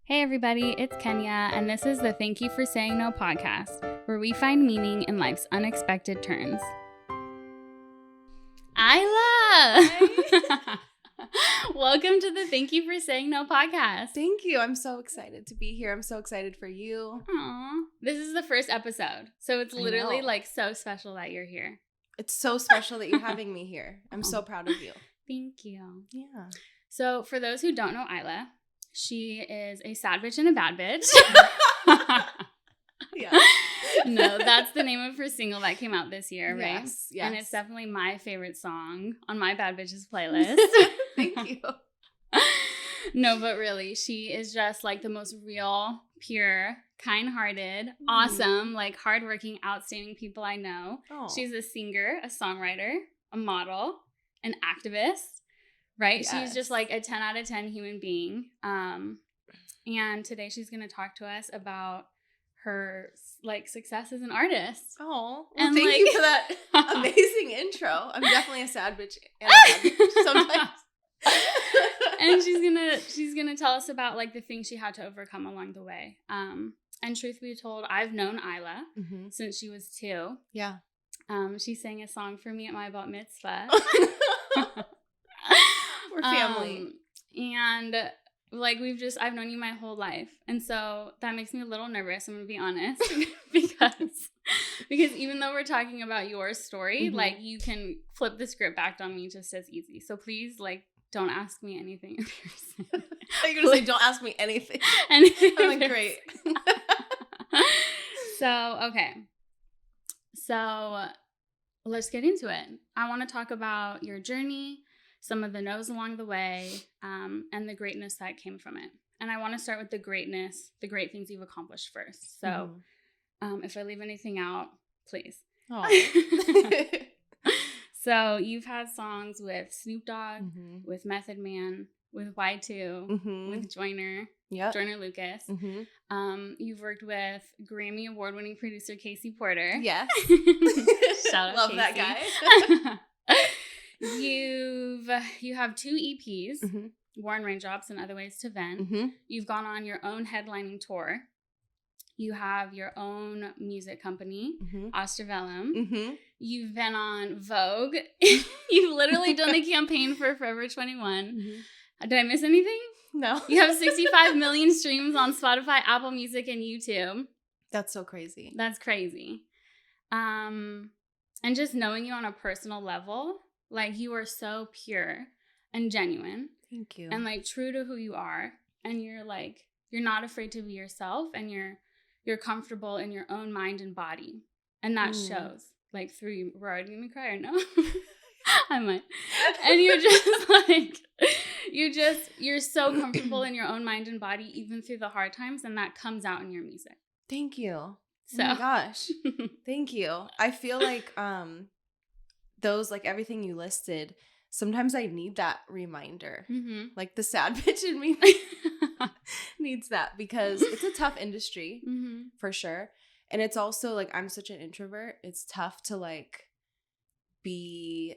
Hey everybody, it's Kenya, and this is the Thank You for Saying No podcast, where we find meaning in life's unexpected turns. Iyla! Welcome to the Thank You for Saying No podcast. Thank you. I'm so excited to be here. I'm so excited for you. Aww. This is the first episode, so it's literally so special that you're here. It's so special that you're having me here. I'm so proud of you. Thank you. Yeah. So for those who don't know Iyla, she is a sad bitch and a bad bitch. Yeah. No, that's the name of her single that came out this year, right? Yes. And it's definitely my favorite song on my Bad Bitches playlist. Thank you. No, but really, she is just like the most real, pure, kind-hearted, awesome, like hardworking, outstanding people I know. Oh. She's a singer, a songwriter, a model, an activist, right? Yes. She's just like a 10 out of 10 human being. And today she's going to talk to us about her like success as an artist. Oh, well, And, thank you for that amazing intro. I'm definitely a sad bitch and a bad bitch sometimes. And she's gonna tell us about like the things she had to overcome along the way. And truth be told, I've known Iyla since she was 2. Yeah. She sang a song for me at my bat mitzvah. We're family. And like I've known you my whole life. And so that makes me a little nervous, I'm gonna be honest. because even though we're talking about your story, like you can flip the script back on me just as easy. So please like don't ask me anything embarrassing. You're gonna say don't ask me anything. I'm like, great. Okay. So let's get into it. I want to talk about your journey, some of the no's along the way, and the greatness that came from it. And I want to start with the great things you've accomplished first. So if I leave anything out, please. So you've had songs with Snoop Dogg, with Method Man, with Y2, with Joyner Lucas. You've worked with Grammy Award-winning producer Casey Porter. Yes. Shout out Love Casey. that guy. You have 2 EPs, War and Raindrops and Other Ways to Vent. You've gone on your own headlining tour. You have your own music company, Ostervellum. You've been on Vogue. You've literally done a campaign for Forever 21. Did I miss anything? No. You have 65 million streams on Spotify, Apple Music, and YouTube. That's so crazy. That's crazy. And just knowing you on a personal level, like you are so pure and genuine. Thank you. And like true to who you are. And you're not afraid to be yourself, and you're comfortable in your own mind and body. And that shows like through you. We're already gonna cry or no? I might. And you're just like, you're so comfortable in your own mind and body, even through the hard times. And that comes out in your music. Thank you. So. Oh my gosh. Thank you. I feel like those, like everything you listed, sometimes I need that reminder. Like the sad bitch in me needs that, because it's a tough industry for sure. And it's also like, I'm such an introvert. It's tough to like be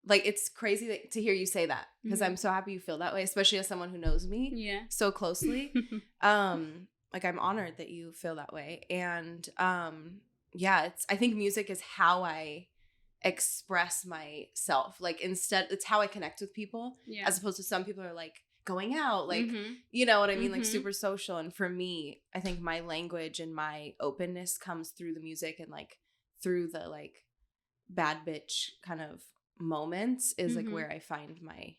like, it's crazy to hear you say that, because I'm so happy you feel that way, especially as someone who knows me so closely. Like I'm honored that you feel that way. And I think music is how I express myself. Like it's how I connect with people, as opposed to some people are like going out, like you know what I mean, like super social. And for me, I think my language and my openness comes through the music, and like through the like bad bitch kind of moments is like where I find my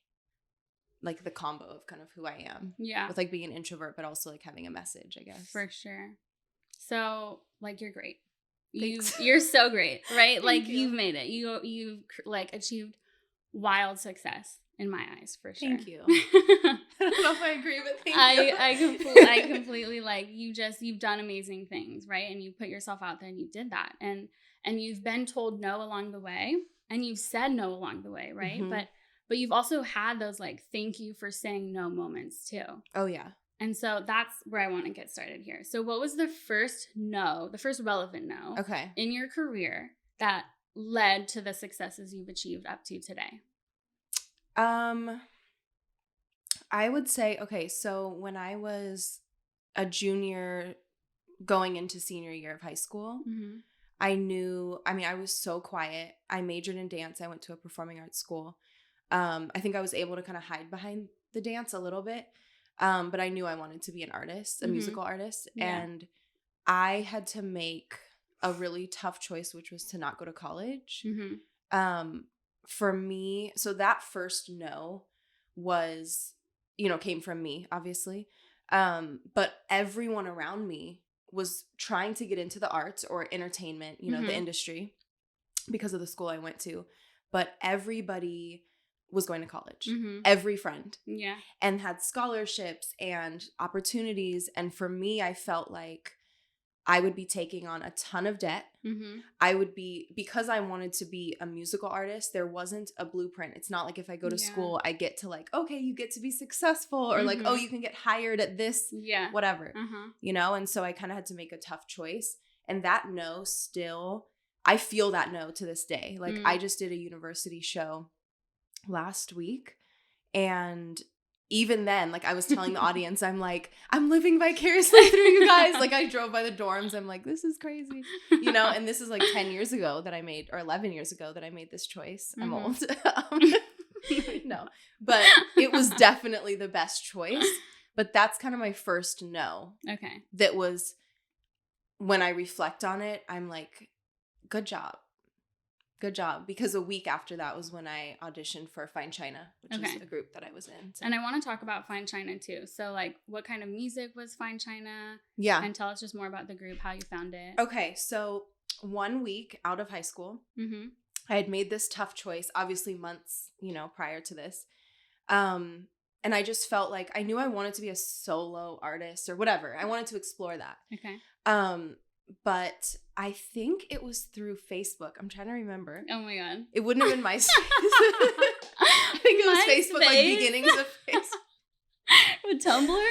like the combo of kind of who I am. Yeah. With like being an introvert, but also like having a message, I guess. For sure. So like you're great. You're so great, right? Like you've made it. You've like achieved wild success in my eyes, for sure. Thank you. I don't know if I agree, but thank you. I completely like you've done amazing things, right? And you put yourself out there and you did that. And you've been told no along the way, and you've said no along the way, right? But you've also had those like thank you for saying no moments too. Oh yeah. And so that's where I want to get started here. So what was the first relevant no in your career that led to the successes you've achieved up to today? I would say, okay, so when I was a junior going into senior year of high school, I was so quiet. I majored in dance. I went to a performing arts school. I think I was able to kind of hide behind the dance a little bit. But I knew I wanted to be an artist, a musical artist. Yeah. And I had to make a really tough choice, which was to not go to college. For me, so that first no was, came from me, obviously. But everyone around me was trying to get into the arts or entertainment, the industry, because of the school I went to. But everybody was going to college. Every friend. Yeah. And had scholarships and opportunities. And for me, I felt like I would be taking on a ton of debt. I would be, because I wanted to be a musical artist, there wasn't a blueprint. It's not like if I go to school, I get to like, okay, you get to be successful, or like, oh, you can get hired at this, whatever, and so I kind of had to make a tough choice. And that no still, I feel that no to this day. Like I just did a university show last week, and even then, like I was telling the audience, I'm like, I'm living vicariously through you guys. Like I drove by the dorms. I'm like, this is crazy, and this is like 10 years ago that I made, or 11 years ago that I made this choice. I'm old. No, but it was definitely the best choice. But that's kind of my first no. Okay. That was, when I reflect on it, I'm like, good job. Good job. Because a week after that was when I auditioned for Fine China, which is a group that I was in. So. And I want to talk about Fine China too. So like, what kind of music was Fine China? Yeah. And tell us just more about the group, how you found it. Okay. So 1 week out of high school, I had made this tough choice, obviously months, prior to this. And I just felt like I knew I wanted to be a solo artist or whatever. I wanted to explore that. Okay. But I think it was through Facebook. I'm trying to remember. Oh my God. It wouldn't have been MySpace. I think it was Facebook, like beginnings of Facebook. With Tumblr?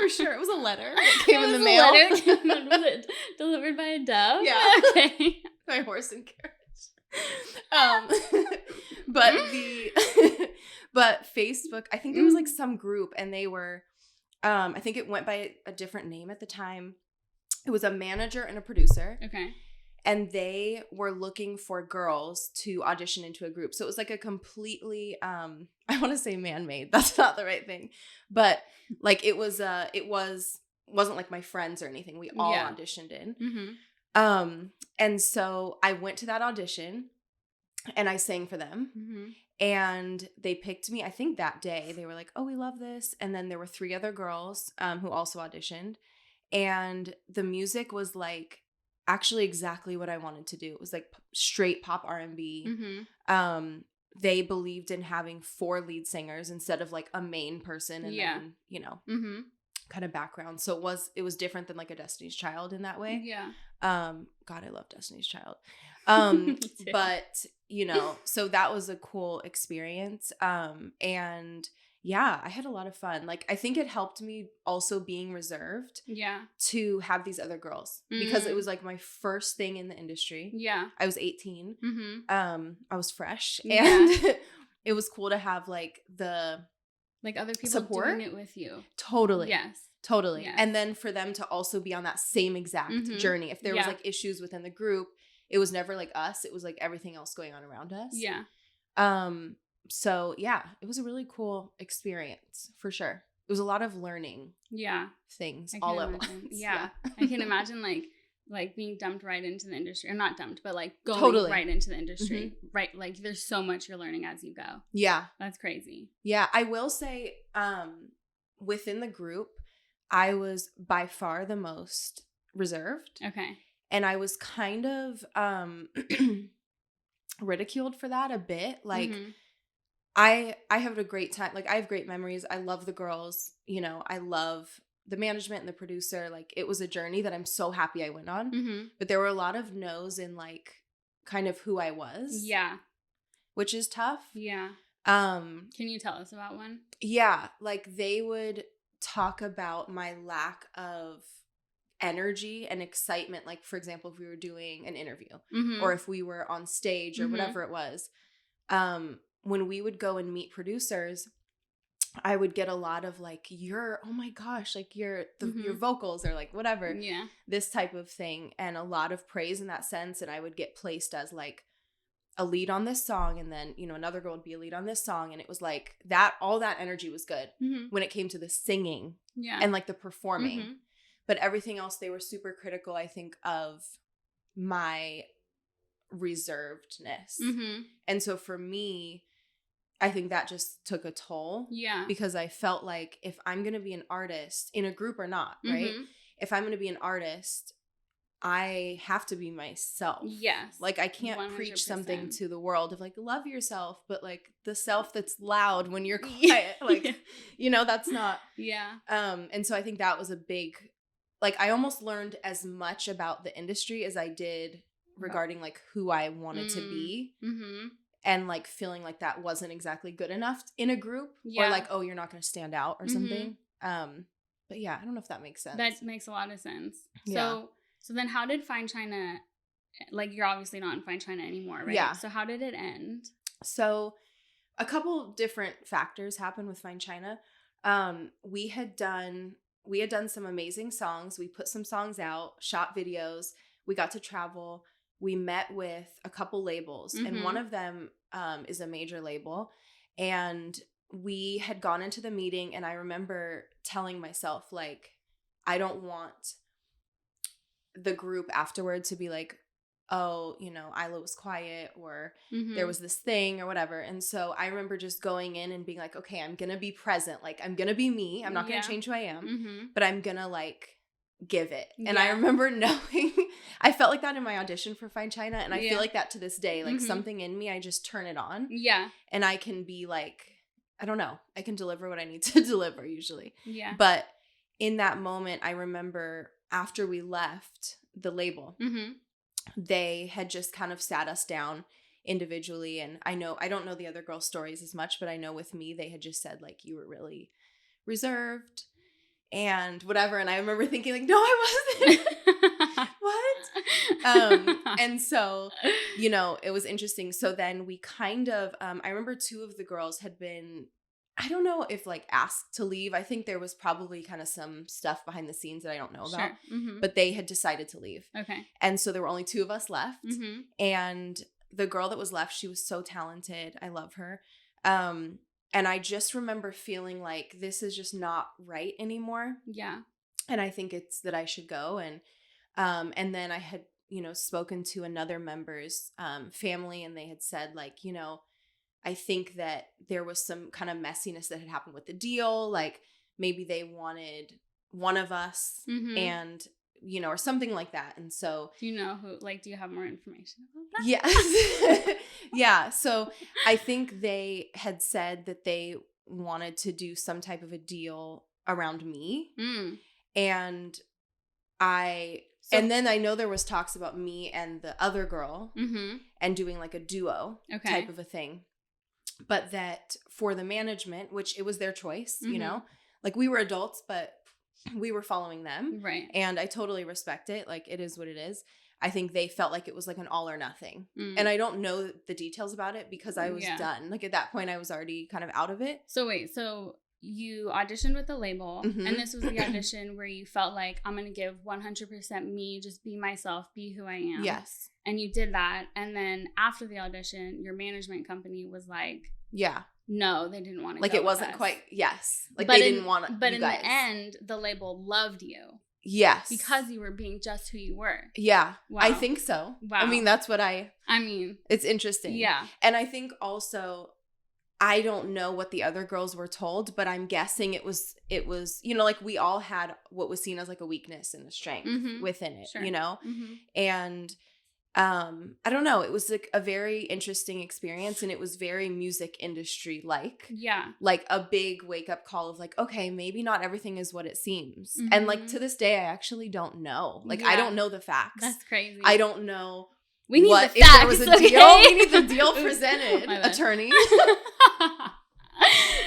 For sure. It was a letter that came in the mail. Was it delivered by a dove? Yeah. Okay. By horse and carriage. But Facebook, I think there was like some group, and they were, I think it went by a different name at the time. It was a manager and a producer. Okay. And they were looking for girls to audition into a group. So it was like a completely, I want to say man-made. That's not the right thing. But like it wasn't like my friends or anything. We all auditioned in. And so I went to that audition and I sang for them. And they picked me. I think that day they were like, oh, we love this. And then there were 3 other girls who also auditioned. And the music was like actually exactly what I wanted to do. It was like straight pop R&B. They believed in having 4 lead singers instead of like a main person and then, kind of background. So it was different than like a Destiny's Child in that way. Yeah. God, I love Destiny's Child. But, so that was a cool experience. And yeah, I had a lot of fun. Like, I think it helped me also being reserved. Yeah. To have these other girls because it was like my first thing in the industry. Yeah. I was 18. I was fresh, and it was cool to have like the other people support. Doing it with you. Totally. Yes. Totally. Yes. And then for them to also be on that same exact journey. If there was like issues within the group, it was never like us. It was like everything else going on around us. Yeah. So yeah, it was a really cool experience for sure. It was a lot of learning. Yeah. Things all at once. Yeah. I can imagine like being dumped right into the industry, or not dumped, but like going right into the industry. Right. Like there's so much you're learning as you go. Yeah. That's crazy. Yeah. I will say, within the group, I was by far the most reserved. Okay. And I was kind of ridiculed for that a bit. Like, I have a great time. Like, I have great memories. I love the girls. I love the management and the producer. Like, it was a journey that I'm so happy I went on. But there were a lot of no's in, like, kind of who I was. Yeah. Which is tough. Yeah. Can you tell us about one? Yeah. Like, they would talk about my lack of energy and excitement. Like, for example, if we were doing an interview or if we were on stage or whatever it was, when we would go and meet producers, I would get a lot of like, oh my gosh, like your vocals or like whatever, this type of thing, and a lot of praise in that sense. And I would get placed as like a lead on this song, and then, you know, another girl would be a lead on this song, and it was like that, all that energy was good when it came to the singing and like the performing, but everything else, they were super critical, I think, of my reservedness. And so for me, I think that just took a toll. Because I felt like if I'm going to be an artist in a group or not, right? If I'm going to be an artist, I have to be myself. Like I can't 100%. Preach something to the world of like, love yourself, but like the self that's loud when you're quiet, like, you know, that's not. And so I think that was a big, like, I almost learned as much about the industry as I did regarding like who I wanted to be. And like feeling like that wasn't exactly good enough in a group, or like, oh, you're not going to stand out or something. But yeah, I don't know if that makes sense. That makes a lot of sense. So then how did Fine China, like, you're obviously not in Fine China anymore, right? So how did it end? So a couple different factors happened with Fine China. We had done some amazing songs. We put some songs out, shot videos. We got to travel. We met with a couple labels, and one of them is a major label. And we had gone into the meeting, and I remember telling myself, like, I don't want the group afterward to be like, oh, you know, Iyla was quiet, or there was this thing or whatever. And so I remember just going in and being like, okay, I'm going to be present. Like, I'm going to be me. I'm not going to change who I am, but I'm going to like give it. And I remember knowing, I felt like that in my audition for Fine China. And I feel like that to this day, like something in me, I just turn it on. And I can be like, I don't know, I can deliver what I need to deliver usually. But in that moment, I remember after we left the label, they had just kind of sat us down individually. And I don't know the other girls' stories as much, but I know with me, they had just said like, you were really reserved and whatever. And I remember thinking like, no, I wasn't. What? And so, you know, it was interesting. So then we kind of, I remember two of the girls had been, I don't know if like asked to leave. I think there was probably kind of some stuff behind the scenes that I don't know about, but they had decided to leave. And so there were only two of us left. And the girl that was left, she was so talented. I love her. And I just remember feeling like this is just not right anymore. And I think it's that I should go. And then I had, you know, spoken to another member's family, and they had said like, you know, I think that there was some kind of messiness that had happened with the deal. Like maybe they wanted one of us and, you know, or something like that. And so. Do you know who, like, do you have more information about that? Yes. So I think they had said that they wanted to do some type of a deal around me. And and then I know there was talks about me and the other girl and doing like a duo type of a thing. But that for the management, which it was their choice, you know, like we were adults, but we were following them. And I totally respect it. Like it is what it is. I think they felt like it was like an all or nothing. And I don't know the details about it because I was done. Like at that point, I was already kind of out of it. So wait, so you auditioned with the label, and this was the audition where you felt like, I'm going to give 100% me, just be myself, be who I am. Yes. And you did that. And then after the audition, your management company was like, no, they didn't want to like go it wasn't with us. quite, like they didn't want to. But in the end, the label loved you. Yes. Because you were being just who you were. Yeah. Wow. I think so. Wow. I mean, that's what it's interesting. Yeah. And I think also, I don't know what the other girls were told, but I'm guessing it was, you know, like we all had what was seen as like a weakness and a strength within it, you know? And I don't know, it was like a very interesting experience, and it was very music industry like. Like a big wake up call of like, okay, maybe not everything is what it seems. And like to this day, I actually don't know. Like I don't know the facts. That's crazy. I don't know. We need the facts. If there was a deal, we need the deal presented, attorney.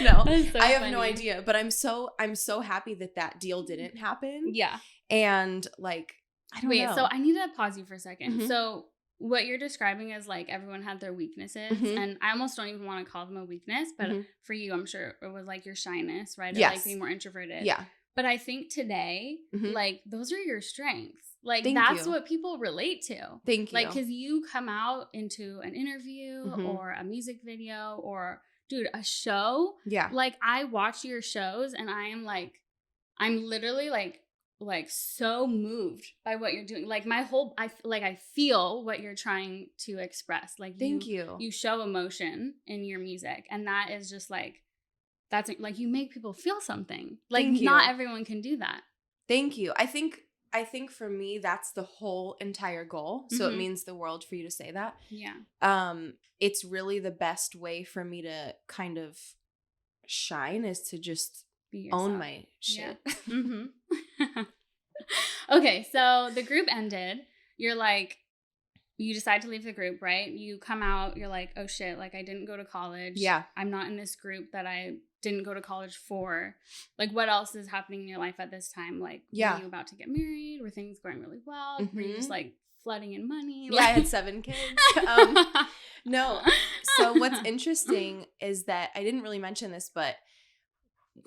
No, so I have no idea, but I'm so happy that deal didn't happen. And like, I don't know. So I need to pause you for a second. So what you're describing is like everyone had their weaknesses, and I almost don't even want to call them a weakness, but for you, I'm sure it was like your shyness, right? Or like being more introverted. Yeah. But I think today, like those are your strengths. Like Thank that's you. what people relate to. Thank you. Like, because you come out into an interview or a music video or, dude, a show. Yeah. Like, I watch your shows and I'm literally like so moved by what you're doing. Like I feel what you're trying to express. Like, thank you. You show emotion in your music, and that is just like, that's like, you make people feel something. Like, not everyone can do that. Thank you. I think for me, that's the whole entire goal. So it means the world for you to say that. Yeah. It's really the best way for me to kind of shine is to just own my shit. Yeah. Okay, so the group ended. You're like, you decide to leave the group, right? You come out, you're like, oh shit, like I didn't go to college. Yeah. I'm not in this group that I didn't go to college for. Like, what else is happening in your life at this time? Like, were you about to get married? Were things going really well? Were you just like flooding in money? Yeah, I had 7 kids. No. So what's interesting is that I didn't really mention this, but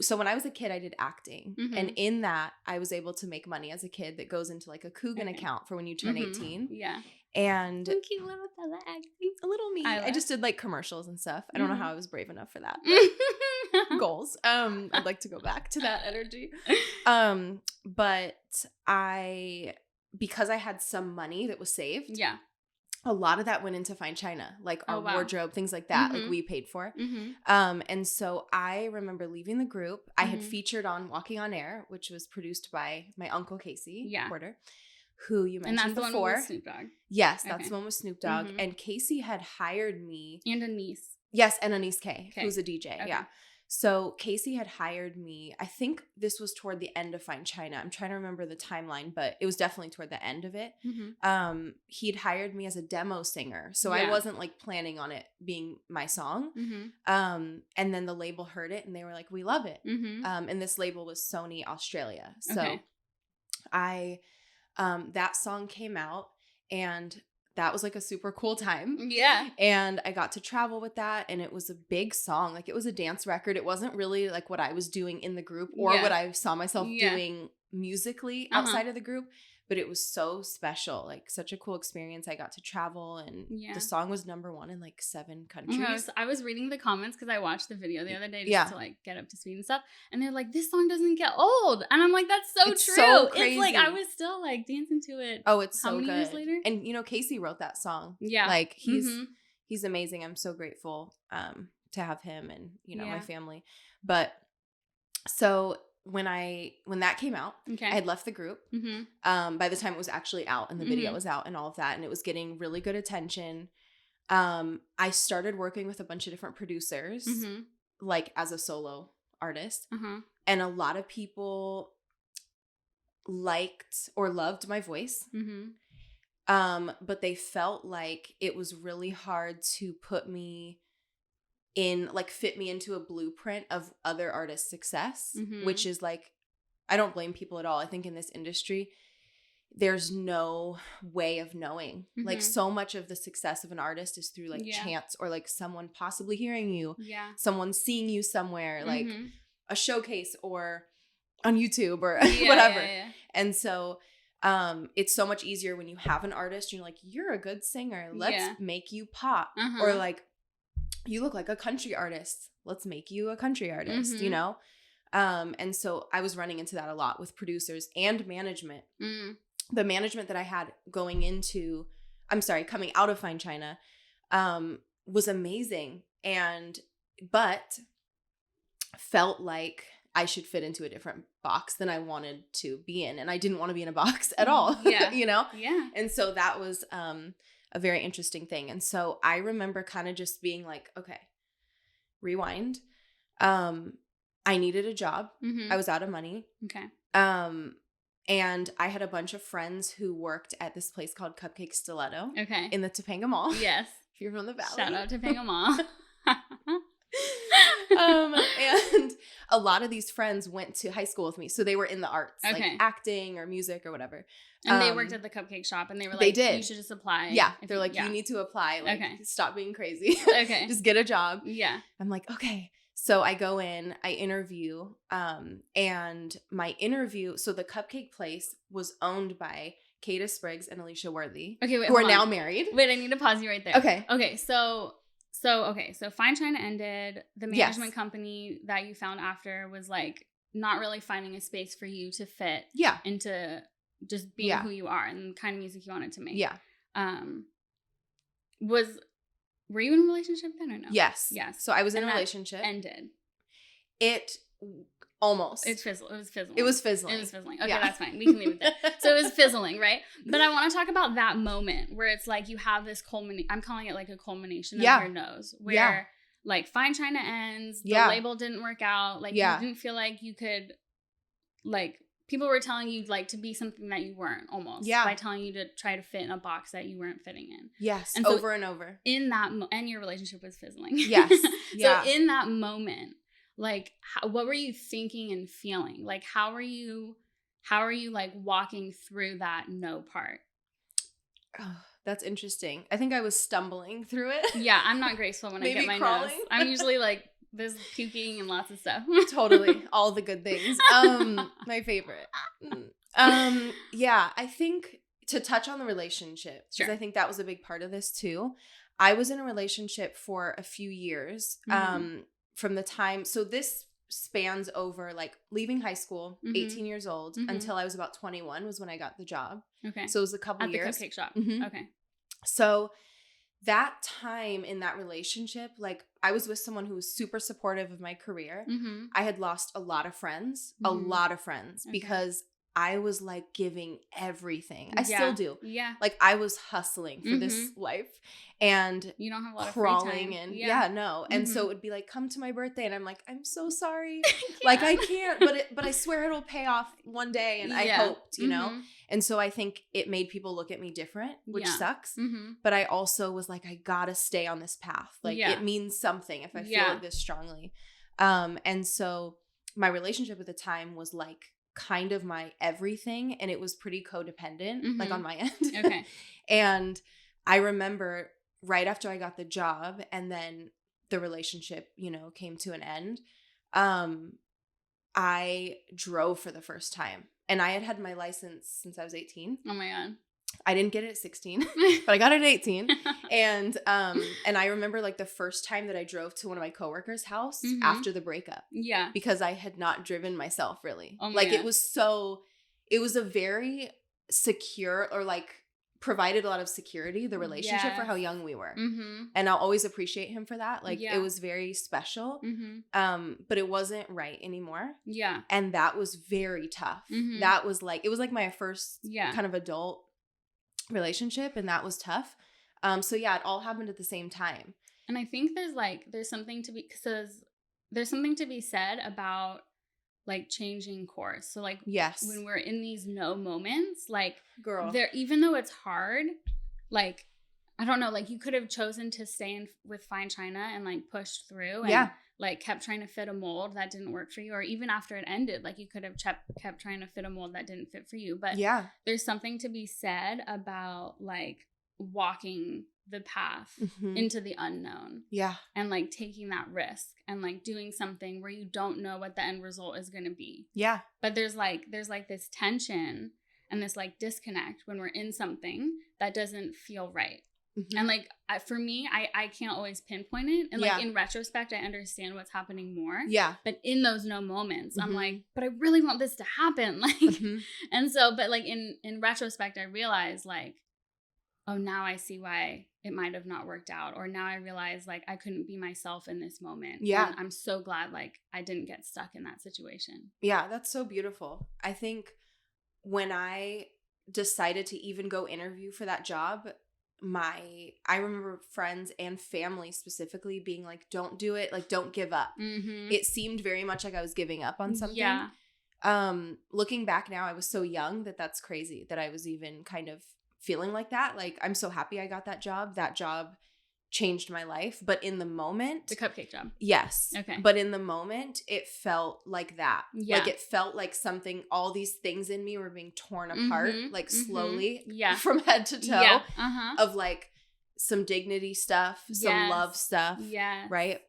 so when I was a kid, I did acting. And in that, I was able to make money as a kid that goes into like a Coogan account for when you turn 18. Yeah. And thank you, little fella acting. A little me. I just did like commercials and stuff. I don't know how I was brave enough for that. Goals. I'd like to go back to that energy. But because I had some money that was saved. Yeah. A lot of that went into Fine China, like our wardrobe, things like that, like we paid for. And so I remember leaving the group. I had featured on Walking on Air, which was produced by my uncle Casey Porter, who you mentioned before. And that's the one with Snoop Dogg. Yes, that's the one with Snoop Dogg. And Casey had hired me. And a niece. Yes, and a niece K, who's a DJ. Okay. Yeah. So Casey had hired me. I think this was toward the end of Fine China. I'm trying to remember the timeline, but it was definitely toward the end of it. He'd hired me as a demo singer. So I wasn't like planning on it being my song. And then the label heard it and they were like, we love it. And this label was Sony Australia. So that song came out and that was like a super cool time. Yeah. And I got to travel with that and it was a big song. Like it was a dance record. It wasn't really like what I was doing in the group or what I saw myself doing musically outside of the group. But it was so special, like such a cool experience. I got to travel and the song was #1 in like 7 countries. I was reading the comments because I watched the video the other day just to like get up to speed and stuff. And they're like, this song doesn't get old. And I'm like, that's so true. So crazy. It's like I was still like dancing to it. Oh, it's so good. How many years later? And you know, Casey wrote that song. Yeah. Like he's amazing. I'm so grateful to have him and, you know, my family. But so when that came out, I had left the group. By the time it was actually out and the video was out and all of that, and it was getting really good attention. I started working with a bunch of different producers, like as a solo artist. And a lot of people liked or loved my voice. But they felt like it was really hard to put me in, like, fit me into a blueprint of other artists' success, which is like, I don't blame people at all. I think in this industry, there's no way of knowing. Like, so much of the success of an artist is through like chance or like someone possibly hearing you, someone seeing you somewhere, like a showcase or on YouTube or whatever. And so it's so much easier when you have an artist, you're like, you're a good singer, let's make you pop. Or like, you look like a country artist, let's make you a country artist, you know? And so I was running into that a lot with producers and management. The management that I had coming out of Fine China, was amazing, but felt like I should fit into a different box than I wanted to be in. And I didn't want to be in a box at all, you know? Yeah. And so that was, a very interesting thing. And so I remember kind of just being like, okay, rewind. I needed a job. I was out of money. Okay. And I had a bunch of friends who worked at this place called Cupcake Stiletto. Okay. In the Topanga Mall. Yes. If you're from the Valley. Shout out Topanga Mall. And a lot of these friends went to high school with me. So they were in the arts, like acting or music or whatever. And they worked at the cupcake shop and they were like, they did. You should just apply. Yeah. They're like, you need to apply. Like, stop being crazy. Just get a job. Yeah. I'm like, okay. So I go in, I interview, and my interview, so the cupcake place was owned by Kata Spriggs and Alicia Worthy, who are now married. Wait, I need to pause you right there. Okay. So Fine China ended. The management company that you found after was like not really finding a space for you to fit into just being who you are and the kind of music you wanted to make. Yeah. Were you in a relationship then or no? Yes. So I was in a relationship. Ended. It almost. It was fizzling. It was fizzling. Okay, that's fine. We can leave it there. So it was fizzling, right? But I want to talk about that moment where it's like you have this culmination. I'm calling it like a culmination of your nose. Where like Fine China ends. The label didn't work out. Like you didn't feel like you could like people were telling you like to be something that you weren't almost. By telling you to try to fit in a box that you weren't fitting in. Yes. And over and over. In that and your relationship was fizzling. Yes. So in that moment, like what were you thinking and feeling? Like how are you like walking through that no part? Oh, that's interesting. I think I was stumbling through it. Yeah, I'm not graceful when I get my crawling. nose. I'm usually like there's puking and lots of stuff. Totally. All the good things. My favorite. Yeah, I think to touch on the relationship, because I think that was a big part of this too. I was in a relationship for a few years from the time. So this spans over like leaving high school, 18 years old, until I was about 21 was when I got the job. Okay. So it was a couple years. At the cupcake shop. Okay. So that time in that relationship, like I was with someone who was super supportive of my career. I had lost a lot of friends, because I was like giving everything. I still do. Yeah. Like I was hustling for this life and you don't have a lot crawling of free time. and And so it would be like, come to my birthday. And I'm like, I'm so sorry. Like I can't, but I swear it'll pay off one day. And I hoped, you know? And so I think it made people look at me different, which sucks. But I also was like, I gotta stay on this path. Like it means something if I feel it this strongly. And so my relationship at the time was like kind of my everything. And it was pretty codependent, like on my end. Okay. And I remember right after I got the job and then the relationship, you know, came to an end. I drove for the first time. And I had had my license since I was 18. Oh my God. I didn't get it at 16, but I got it at 18. And I remember like the first time that I drove to one of my coworkers' house after the breakup. Yeah. Because I had not driven myself really. Oh my God. It was a very secure or like provided a lot of security, the relationship for how young we were. And I'll always appreciate him for that. Like it was very special. But it wasn't right anymore. Yeah. And that was very tough. That was like, it was like my first kind of adult relationship, and that was tough. So yeah, it all happened at the same time. And I think there's something to be said about like changing course. So like when we're in these no moments, like there, even though it's hard, like I don't know, like you could have chosen to stay with Fine China and like pushed through and like kept trying to fit a mold that didn't work for you, or even after it ended, like you could have kept trying to fit a mold that didn't fit for you. But there's something to be said about like walking the path into the unknown. Yeah. And like taking that risk and like doing something where you don't know what the end result is going to be. Yeah. But there's like this tension and this like disconnect when we're in something that doesn't feel right. And like for me, I can't always pinpoint it. And like in retrospect, I understand what's happening more. Yeah. But in those no moments, I'm like, but I really want this to happen. Like, and so, but like in retrospect, I realized like, oh, now I see why it might have not worked out. Or now I realize like I couldn't be myself in this moment. Yeah. And I'm so glad like I didn't get stuck in that situation. Yeah, that's so beautiful. I think when I decided to even go interview for that job, I remember friends and family specifically being like, don't do it. Like, don't give up. It seemed very much like I was giving up on something. Yeah. Looking back now, I was so young that's crazy that I was even kind of feeling like that. Like, I'm so happy I got that job. That job changed my life. But in the moment, the cupcake job. Yes. Okay. But in the moment, it felt like that. Yeah. Like it felt like something, all these things in me were being torn apart, like slowly from head to toe. Yeah. Of like some dignity stuff, some love stuff. Yeah. Right?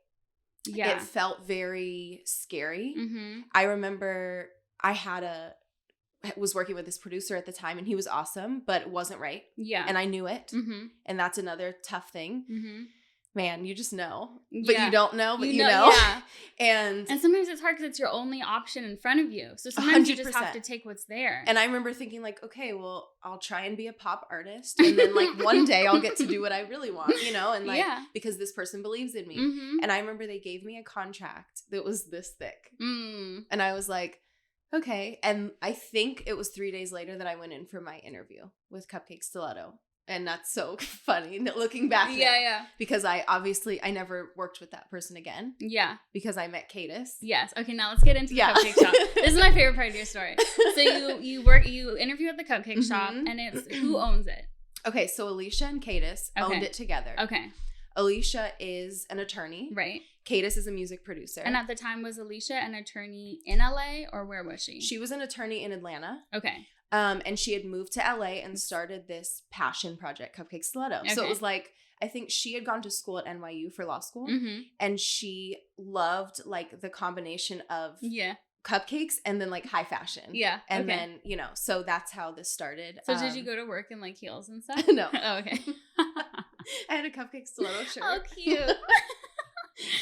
Yeah. It felt very scary. Mm-hmm. I remember I was working with this producer at the time, and he was awesome, but it wasn't right. Yeah. And I knew it. Mm-hmm. And that's another tough thing. Mm-hmm. Man, you just know. But you don't know, but you know. Yeah. And sometimes it's hard because it's your only option in front of you. So sometimes 100%. You just have to take what's there. And I remember thinking like, okay, well, I'll try and be a pop artist. And then like one day I'll get to do what I really want, you know? And like, because this person believes in me. Mm-hmm. And I remember they gave me a contract that was this thick. Mm. And I was like, okay. And I think it was 3 days later that I went in for my interview with Cupcake Stiletto. And that's so funny looking back. Yeah. Because I never worked with that person again. Yeah. Because I met Cadis. Yes. Okay, now let's get into the cupcake shop. This is my favorite part of your story. So you interview at the cupcake shop, and it's who owns it? Okay, so Alicia and Cadis owned it together. Okay. Alicia is an attorney. Right. Cadis is a music producer. And at the time, was Alicia an attorney in LA, or where was she? She was an attorney in Atlanta. Okay. And she had moved to LA and started this passion project, Cupcake Stiletto. Okay. So it was like, I think she had gone to school at NYU for law school. Mm-hmm. And she loved like the combination of cupcakes and then like high fashion. Yeah. And then, you know, so that's how this started. So did you go to work in like heels and stuff? No. Oh, okay. I had a Cupcake Stiletto shirt. Oh, cute.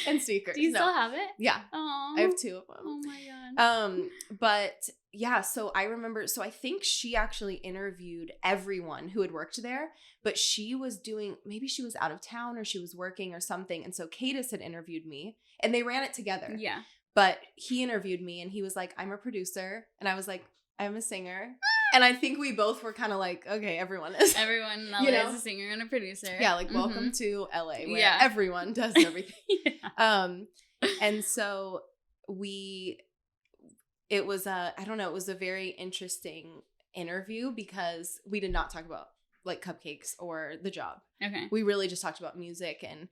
And sneakers. Do you still have it? Yeah. Aww. I have 2 of them. Oh my God. But yeah, so I remember, so I think she actually interviewed everyone who had worked there, but she was maybe she was out of town or she was working or something. And so Cadis had interviewed me and they ran it together. Yeah. But he interviewed me and he was like, I'm a producer. And I was like, I'm a singer. And I think we both were kind of like, okay, everyone is. Everyone in LA is a singer and a producer. Yeah, like welcome to LA where everyone does everything. And so it was it was a very interesting interview because we did not talk about like cupcakes or the job. Okay. We really just talked about music and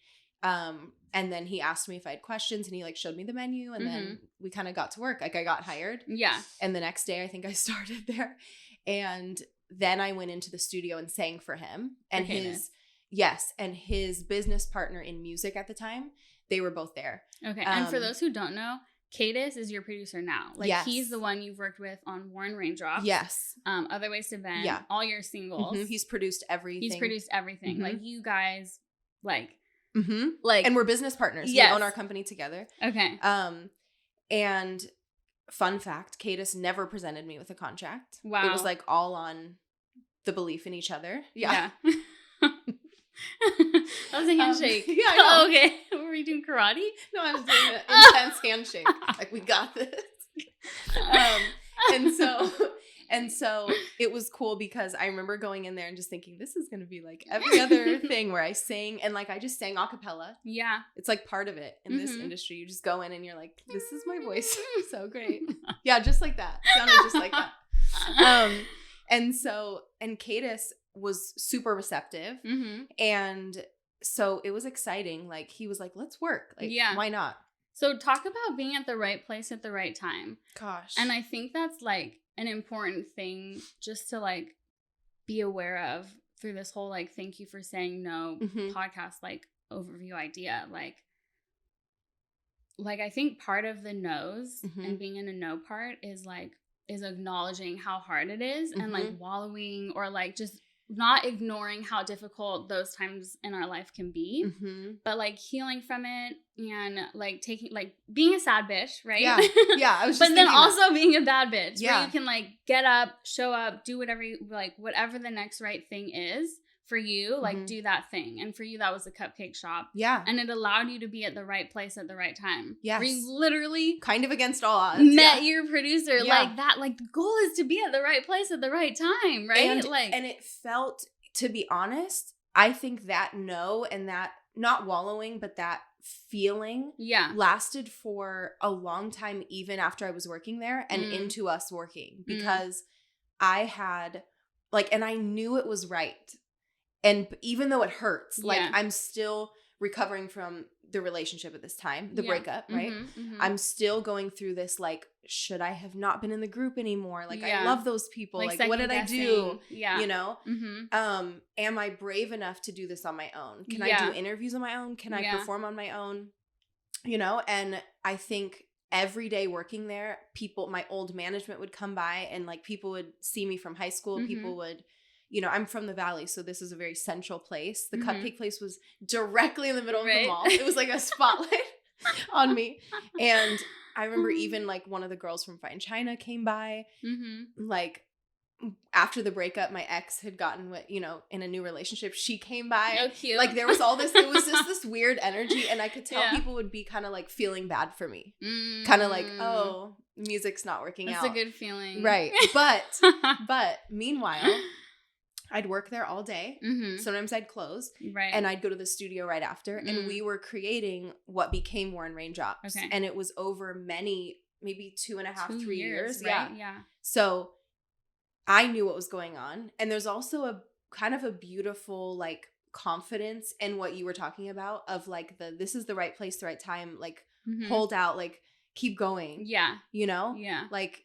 then he asked me if I had questions and he like showed me the menu and then we kind of got to work. Like I got hired. Yeah. And the next day I think I started there. And then I went into the studio and sang for him and his business partner in music at the time, they were both there. Okay. And for those who don't know, Cadis is your producer now. Like he's the one you've worked with on Raindrops. Yes. Other Ways to Vent. Yeah. All your singles. Mm-hmm. He's produced everything. Mm-hmm. Like you guys like and we're business partners. Yes. We own our company together. Okay. And fun fact, Cadis never presented me with a contract. Wow. It was like all on the belief in each other. Yeah. That was a handshake. Yeah, I know. Oh, okay. Were you doing karate? No, I was doing an intense handshake. Like, we got this. And so it was cool because I remember going in there and just thinking, this is going to be like every other thing where I sing and like I just sang a cappella. Yeah. It's like part of it in this industry. You just go in and you're like, this is my voice. So great. Yeah, just like that. Sounded just like that. And Cadis was super receptive. Mm-hmm. And so it was exciting. Like he was like, let's work. Like, why not? So talk about being at the right place at the right time. Gosh. And I think that's like an important thing just to like be aware of through this whole like thank you for saying no podcast like overview idea. Like I think part of the no's and being in a no part is acknowledging how hard it is and like wallowing or like just not ignoring how difficult those times in our life can be, but like healing from it and like taking like being a sad bitch, right? Yeah, yeah. I was just but then also being a bad bitch, where you can like get up, show up, do whatever whatever the next right thing is for you, like do that thing. And for you, that was a cupcake shop. Yeah, and it allowed you to be at the right place at the right time. Yes, where you literally kind of against all odds met your producer like that. Like the goal is to be at the right place at the right time, right? And it felt, to be honest, I think that no and that not wallowing, but that feeling lasted for a long time, even after I was working there and into us working, because I had like, and I knew it was right. And even though it hurts, like Yeah. I'm still recovering from the relationship at this time, the breakup, right? Mm-hmm. I'm still going through this, like, should I have not been in the group anymore? Like, I love those people. Like what did I do? Yeah. You know? Mm-hmm. Am I brave enough to do this on my own? Can I do interviews on my own? Can I perform on my own? You know? And I think every day working there, people, my old management would come by and like people would see me from high school. Mm-hmm. People would, you know, I'm from the Valley, so this is a very central place. The cupcake place was directly in the middle of the mall. It was like a spotlight on me. And I remember even like one of the girls from Fine China came by. Mm-hmm. Like after the breakup, my ex had gotten what, you know, in a new relationship. She came by. Oh, cute. Like there was all this, it was just this weird energy. And I could tell people would be kind of like feeling bad for me. Kind of like, oh, music's not working out. That's a good feeling. Right. But meanwhile, I'd work there all day. Mm-hmm. Sometimes I'd close. Right. And I'd go to the studio right after. And we were creating what became Raindrops. Okay. And it was over many, maybe 2.5, 3 years. Right? Yeah. So I knew what was going on. And there's also a kind of a beautiful, like, confidence in what you were talking about of, like, this is the right place, the right time. Like, hold out, like, keep going. Yeah. You know? Yeah. Like,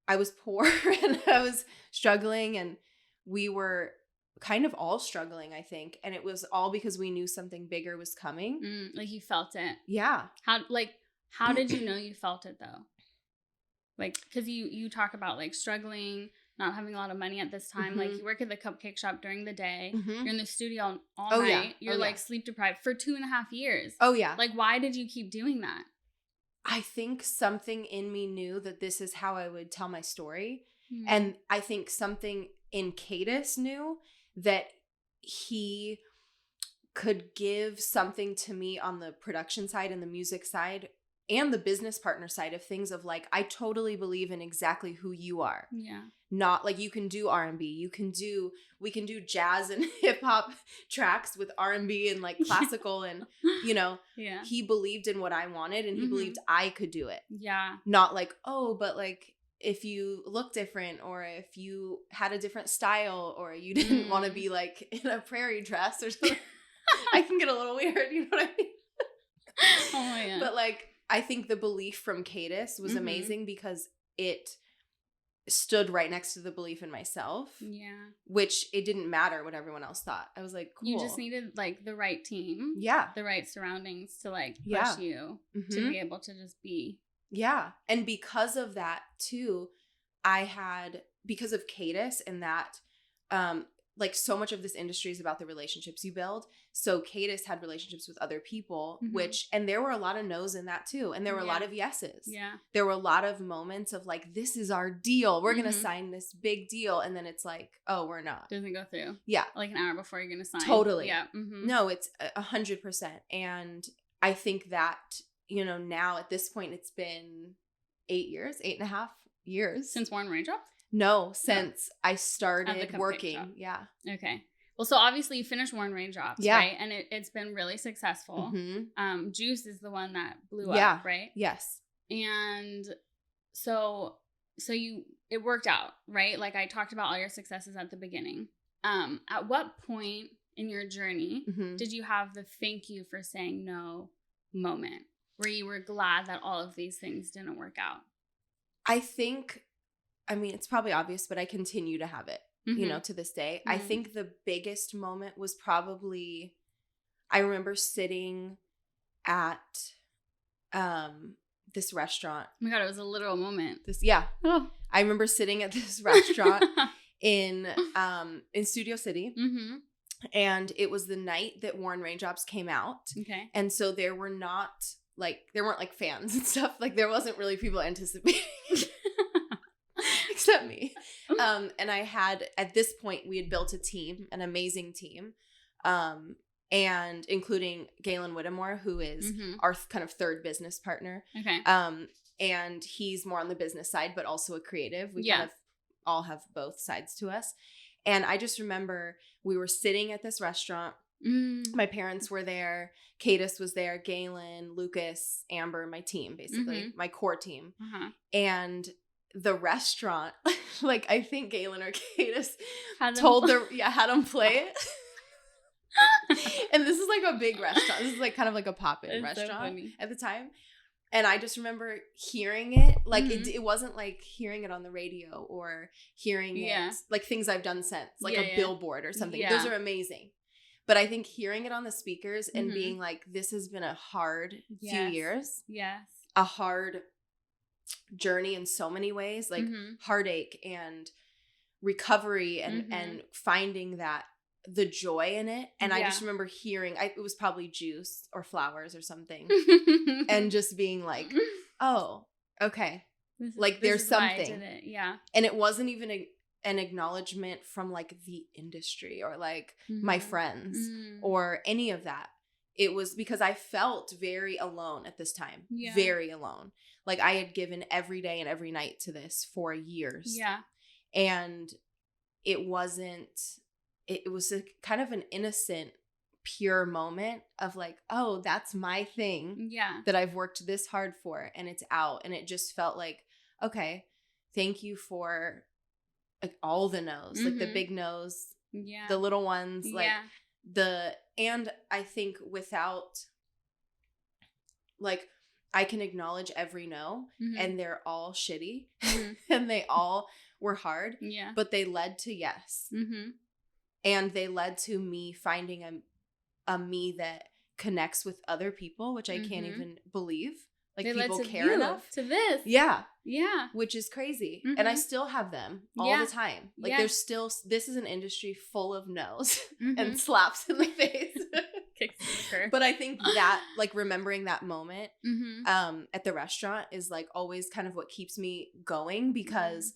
I was poor and I was struggling and we were kind of all struggling, I think. And it was all because we knew something bigger was coming. Like you felt it. Yeah. How did you know you felt it though? Like, because you talk about like struggling, not having a lot of money at this time. Mm-hmm. Like you work at the cupcake shop during the day. Mm-hmm. You're in the studio all night. Yeah. You're like sleep deprived for 2.5 years. Oh yeah. Like why did you keep doing that? I think something in me knew that this is how I would tell my story. Mm-hmm. And I think something in Cadis knew that he could give something to me on the production side and the music side and the business partner side of things of like, I totally believe in exactly who you are. Yeah. Not like you can do R&B. We can do jazz and hip hop tracks with R&B and like classical and, you know, he believed in what I wanted and he believed I could do it. Yeah. Not like, oh, but like, if you look different or if you had a different style or you didn't want to be like in a prairie dress or something, I can get a little weird, you know what I mean? Oh my God. But like, I think the belief from Cadis was amazing because it stood right next to the belief in myself. Yeah. Which it didn't matter what everyone else thought. I was like, cool. You just needed like the right team. Yeah. The right surroundings to like push you to be able to just be. Yeah. And because of that too, because of Cadis and that, like so much of this industry is about the relationships you build. So Cadis had relationships with other people, and there were a lot of no's in that too. And there were a lot of yeses. Yeah. There were a lot of moments of like, this is our deal. We're going to sign this big deal. And then it's like, oh, we're not. Doesn't go through. Yeah. Like an hour before you're going to sign. Totally. Yeah. No, it's 100%. And I think that, you know, now at this point, it's been 8.5 years. Since Worn Raindrops? No, since I started working. Shop. Yeah. Okay. Well, so obviously you finished Worn Raindrops, right? And it's been really successful. Juice is the one that blew up, right? Yes. And so it worked out, right? Like I talked about all your successes at the beginning. At what point in your journey did you have the thank you for saying no moment where you were glad that all of these things didn't work out? I think, I mean, it's probably obvious, but I continue to have it, you know, to this day. I think the biggest moment was probably, I remember sitting at this restaurant. Oh my God, it was a literal moment. Oh. I remember sitting at this restaurant in Studio City. And it was the night that Worn Raindrops came out. Okay. And so there weren't like fans and stuff. Like there wasn't really people anticipating. Except me. And I had, at this point, we had built a team, an amazing team, and including Galen Whittemore, who is our kind of third business partner. Okay. And he's more on the business side, but also a creative. We kind of all have both sides to us. And I just remember we were sitting at this restaurant. My parents were there. Cadis was there. Galen, Lucas, Amber, my team, basically, my core team. And the restaurant, like I think Galen or Cadis had them play it. And this is like a big restaurant. This is like kind of like a pop-in It's restaurant so at the time. And I just remember hearing it. Like, it wasn't like hearing it on the radio or hearing it, like things I've done since, like a billboard or something. Yeah. Those are amazing. But I think hearing it on the speakers and being like, this has been a hard few years. Yes. A hard journey in so many ways, like heartache and recovery and finding that the joy in it. And I just remember hearing, it was probably juice or flowers or something, and just being like, oh, okay, like there's something. Yeah. And it wasn't even an acknowledgement from like the industry or like my friends or any of that. It was because I felt very alone at this time. Very alone. Like I had given every day and every night to this for years. Yeah. And it was a kind of an innocent, pure moment of like, oh, that's my thing that I've worked this hard for, and it's out. And it just felt like, okay, thank you for like all the no's, like the big no's, the little ones, like and I think without, like, I can acknowledge every no, and they're all shitty, and they all were hard, but they led to yes. And they led to me finding a me that connects with other people, which I can't even believe. Like, they people care enough to this. Yeah. Which is crazy. And I still have them all the time. Like there's still, this is an industry full of no's and slaps in the face. But I think that, like, remembering that moment at the restaurant is like always kind of what keeps me going, because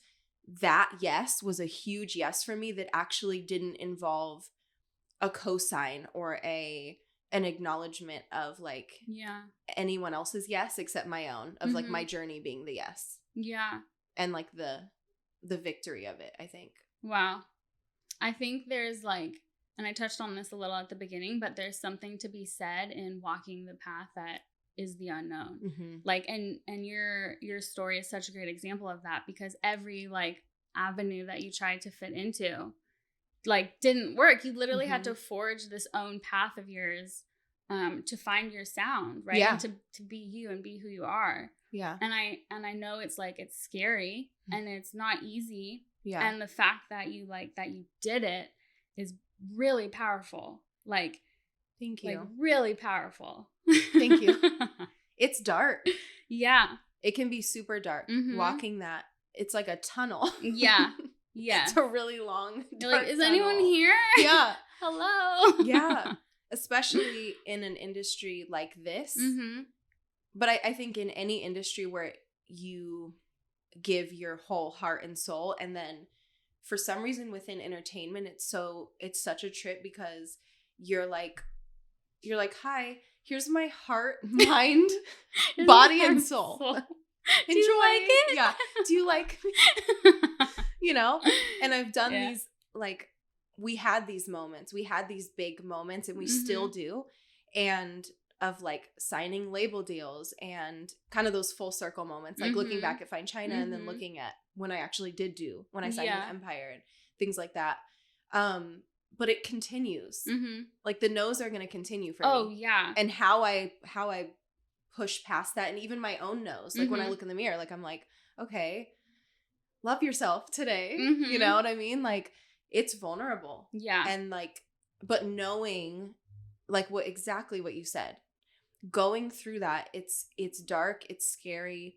that yes was a huge yes for me that actually didn't involve a cosign or an acknowledgement of like anyone else's yes except my own, of like my journey being the yes. And like the victory of it, I think. Wow. I think there's like, and I touched on this a little at the beginning, but there's something to be said in walking the path that is the unknown. Like, and your story is such a great example of that, because every like avenue that you tried to fit into like didn't work. You literally had to forge this own path of yours to find your sound, right? And to be you and be who you are. And I know it's like, it's scary and it's not easy. And the fact that you did it is really powerful. Like, thank you. Like, really powerful. Thank you. It's dark. It can be super dark. Walking that, it's like a tunnel. It's a really long, you're like, is anyone here? Hello. Especially in an industry like this. But I think in any industry where you give your whole heart and soul, and then for some reason within entertainment, it's such a trip, because you're like, hi, here's my heart, mind, body, and soul. Do you like it? Do you like me? You know? And I've done these, like, we had these moments. We had these big moments, and we still do. And of, like, signing label deals and kind of those full circle moments. Like, looking back at Fine China and then looking at when I actually did do, when I signed with Empire and things like that. But it continues. Like, the no's are going to continue for me. Oh, yeah. And how I push past that, and even my own no's. Like, when I look in the mirror, like, I'm like, okay, love yourself today. You know what I mean? Like, it's vulnerable. And like, but knowing, like, exactly what you said, going through that, it's dark, it's scary,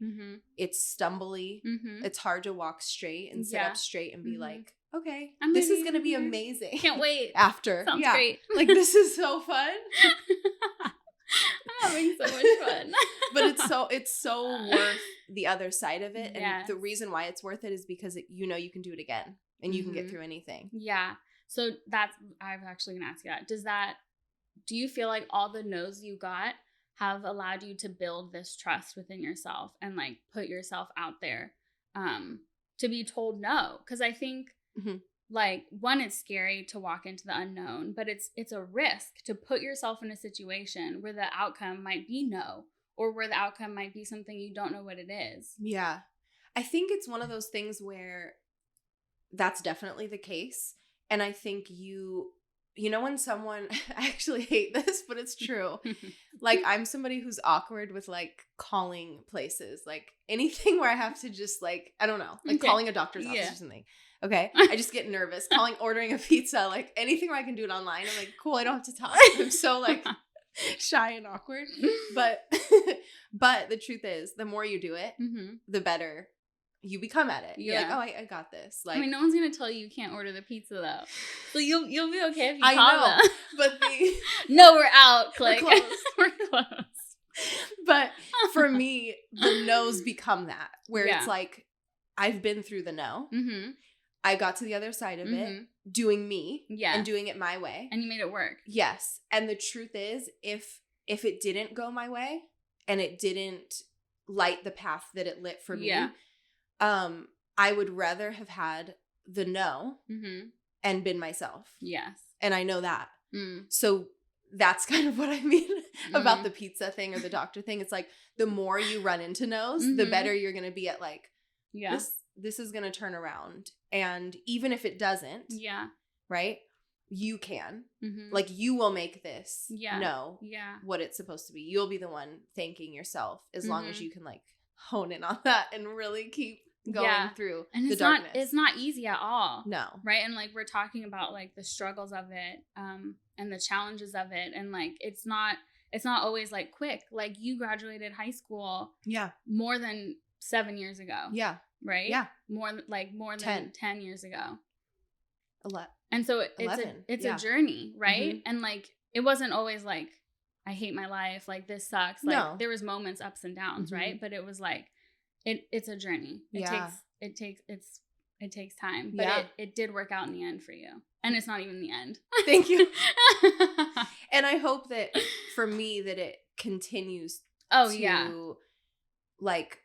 it's stumbly, it's hard to walk straik and sit up straight and be like, okay, this is gonna be amazing. Can't wait. After. Sounds great. Like, this is so fun. I'm having so much fun. But it's so worth the other side of it. And the reason why it's worth it is because you know you can do it again, and you can get through anything. So I'm actually gonna ask you that. Do you feel like all the no's you got have allowed you to build this trust within yourself and like put yourself out there to be told no? Because I think like, one, it's scary to walk into the unknown, but it's a risk to put yourself in a situation where the outcome might be no, or where the outcome might be something you don't know what it is. I think it's one of those things where that's definitely the case. And I think you you know when someone, I actually hate this, but it's true. Like, I'm somebody who's awkward with, like, calling places. Like, anything where I have to just, like, I don't know, like calling a doctor's office or something. Okay? I just get nervous. Ordering a pizza, like, anything where I can do it online. I'm like, cool, I don't have to talk. I'm so, like, shy and awkward. But the truth is, the more you do it, the better you become at it. You're like, oh, I got this. Like, I mean, no one's gonna tell you can't order the pizza though, so you'll be okay if you call them. But no, we're out. Click. We're closed. We're closed. But for me, the no's become that, where it's like, I've been through the no. I got to the other side of it, doing me, and doing it my way, and you made it work. Yes, and the truth is, if it didn't go my way, and it didn't light the path that it lit for me. I would rather have had the no and been myself. Yes. And I know that. So that's kind of what I mean about the pizza thing or the doctor thing. It's like, the more you run into no's, the better you're going to be at, like, this is going to turn around. And even if it doesn't, right, you can. Like, you will make this know what it's supposed to be. You'll be the one thanking yourself as long as you can, like, hone in on that and really keep going through and the darkness. It's not easy at all. No. Right? And, like, we're talking about, like, the struggles of it and the challenges of it. And, like, it's not always, like, quick. Like, you graduated high school more than 7 years ago. Yeah. Right? Yeah. More than 10 years ago. 11. And so it's a journey, right? And, like, it wasn't always like, I hate my life, like, this sucks. Like, there was moments, ups and downs, right? But it was like, it's a journey. It takes time. But it did work out in the end for you. And it's not even the end. Thank you. And I hope that for me that it continues to like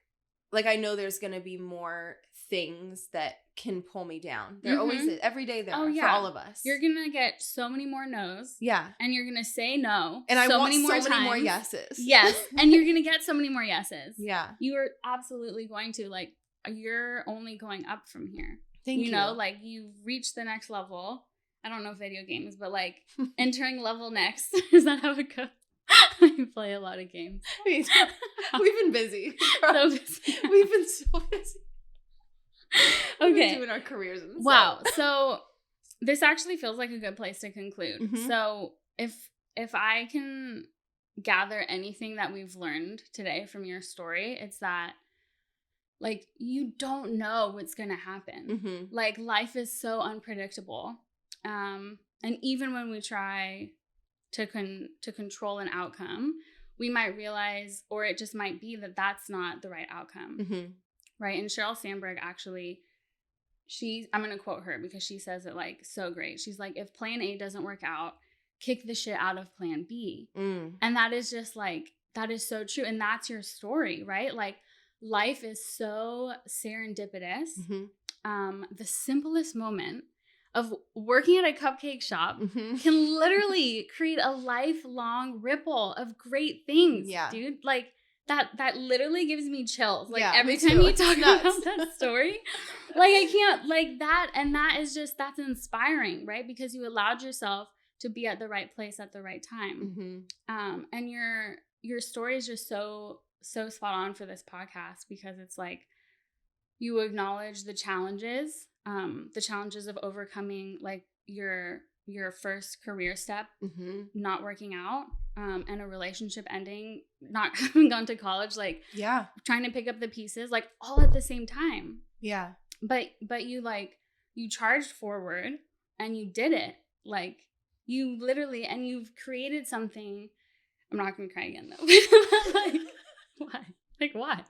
I know there's gonna be more things that can pull me down. There always is. Every day there are for all of us. You're gonna get so many more no's. Yeah. And you're gonna say no. And I want so many more yeses. Yes. And you're gonna get so many more yeses. Yeah. You are absolutely going to. Like, you're only going up from here. Thank you. You know, like, you've reached the next level. I don't know video games, but, like, entering level next. Is that how it goes? I play a lot of games. We've been busy. So busy. We've been so busy. Okay. Doing our careers and stuff. Wow. So this actually feels like a good place to conclude. So if I can gather anything that we've learned today from your story, it's that, like, you don't know what's going to happen. Like, life is so unpredictable. And even when we try to control an outcome, we might realize, or it just might be that that's not the right outcome. Right? And Sheryl Sandberg, actually, I'm going to quote her because she says it, like, so great. She's like, if plan A doesn't work out, kick the shit out of plan B. And that is just, like, that is so true. And that's your story, right? Like, life is so serendipitous. The simplest moment of working at a cupcake shop can literally create a lifelong ripple of great things, dude. Like, that literally gives me chills. Like, every time you talk about that story, like, I can't, like, that. And that is just, that's inspiring, right? Because you allowed yourself to be at the right place at the right time. And your story is just so spot on for this podcast, because it's like, you acknowledge the challenges of overcoming, like, your first career step not working out, and a relationship ending, not having gone to college, like, trying to pick up the pieces, like, all at the same time. Yeah. But you, like, you charged forward and you did it. Like, you literally, and you've created something. I'm not gonna cry again though. Like, why? Like, why?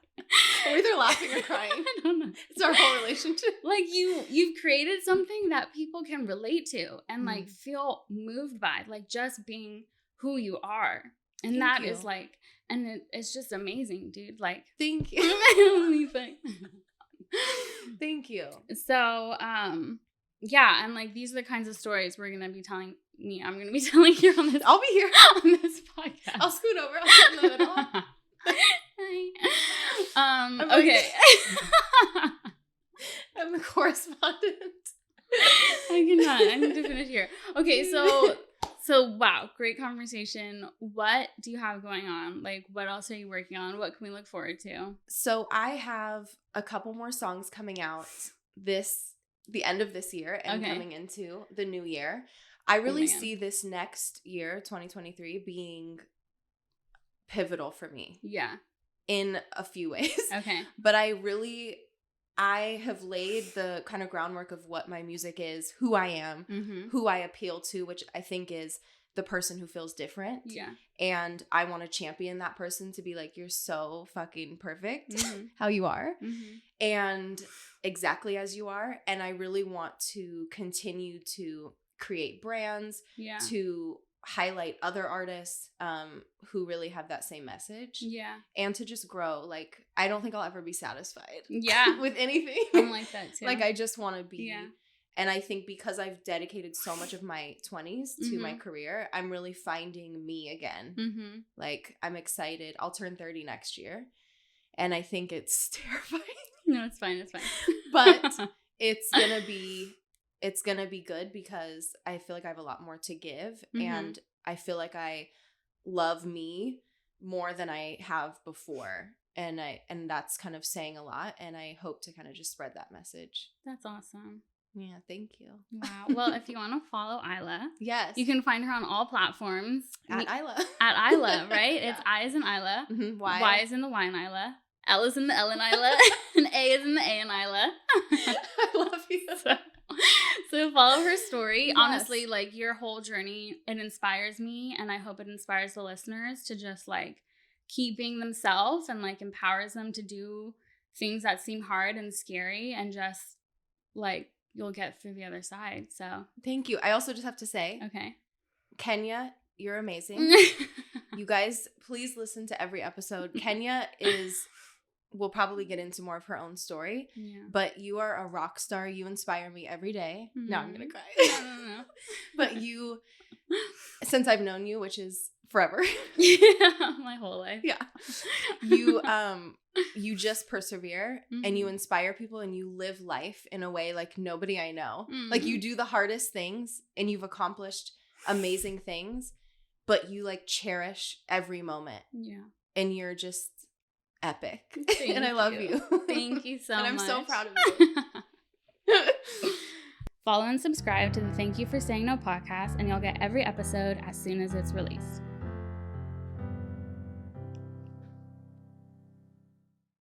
We're either laughing or crying. I don't know. It's our whole relationship. Like, you've created something that people can relate to and, like, feel moved by, like, just being who you are. And that is, like, and it's just amazing, dude. Like, thank you. The only thing. Thank you. So, yeah, and, like, these are the kinds of stories we're gonna be telling me. I'm gonna be telling here on this. I'll be here on this podcast. I'll scoot over. I'll sit in the middle. Okay. I'm the correspondent. I cannot. I need to finish here. Okay, so wow, great conversation. What do you have going on? Like, what else are you working on? What can we look forward to? So I have a couple more songs coming out the end of this year and coming into the new year. I really see this next year, 2023, being pivotal for me. Yeah. In a few ways. Okay. But I have laid the kind of groundwork of what my music is, who I am, who I appeal to, which I think is the person who feels different. Yeah. And I want to champion that person to be like, you're so fucking perfect how you are. And exactly as you are. And I really want to continue to create brands, to highlight other artists who really have that same message. Yeah. And to just grow. Like, I don't think I'll ever be satisfied. Yeah. With anything. I'm like that too. Like, I just want to be. Yeah. And I think because I've dedicated so much of my 20s to my career, I'm really finding me again. Like, I'm excited. I'll turn 30 next year. And I think it's terrifying. No, it's fine. It's fine. But it's going to be good because I feel like I have a lot more to give. And I feel like I love me more than I have before. And that's kind of saying a lot. And I hope to kind of just spread that message. That's awesome. Yeah, thank you. Wow. Well, if you want to follow Iyla, yes, you can find her on all platforms. At Iyla. At Iyla, right? Yeah. It's I is in Iyla. Y is in the Y in Iyla. L is in the L in Iyla. And A is in the A in Iyla. I love you. So follow her story. Yes. Honestly, like, your whole journey, it inspires me. And I hope it inspires the listeners to just, like, keep being themselves and, like, empowers them to do things that seem hard and scary and just, like, you'll get through the other side. So thank you. I also just have to say, Kenya, you're amazing. You guys, please listen to every episode. Kenya we'll probably get into more of her own story, but you are a rock star. You inspire me every day. No, I'm gonna cry. No. But you, since I've known you, which is forever, my whole life, you just persevere and you inspire people and you live life in a way like nobody I know. Like, you do the hardest things and you've accomplished amazing things, but you, like, cherish every moment. Yeah. And you're just epic. And I love you. Thank you so much. And I'm so proud of you. Follow and subscribe to the Thank You for Saying No podcast, and you'll get every episode as soon as it's released.